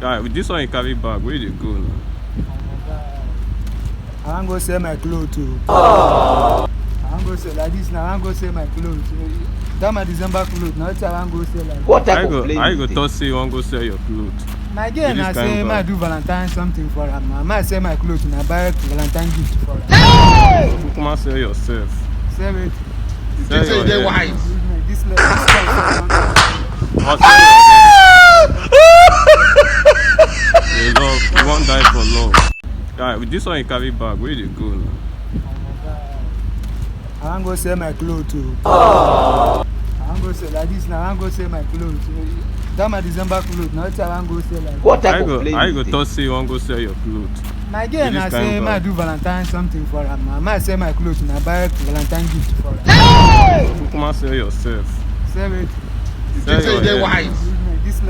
Guy, with this one you carry bag, where you go now? I wan go sell my clothes too. I wan go sell like this now. I wan go sell my clothes. That my December clothes. Now I wan go sell like. What type of plane? I go talk say you wan go sell your clothes. My girl na say I do valentine something for her. I sell my clothes and I buy valentine gift for her. You come and sell yourself. Sell it. Sell your They hair. wise. This Or sell your hair. You love, you won't die for love. Guy, with this one you carry bag, where you go now? I wan go sell my clothes too. I wan go sell like this now. I wan go sell my clothes. That my December clothes. Now I wan go sell like. What type of plane? I go talk say you wan go sell your clothes. My girl na say I do valentine something for her. I sell my clothes and I buy valentine gift for her. You come and sell yourself. Sell it. Sell your They hair. wise. This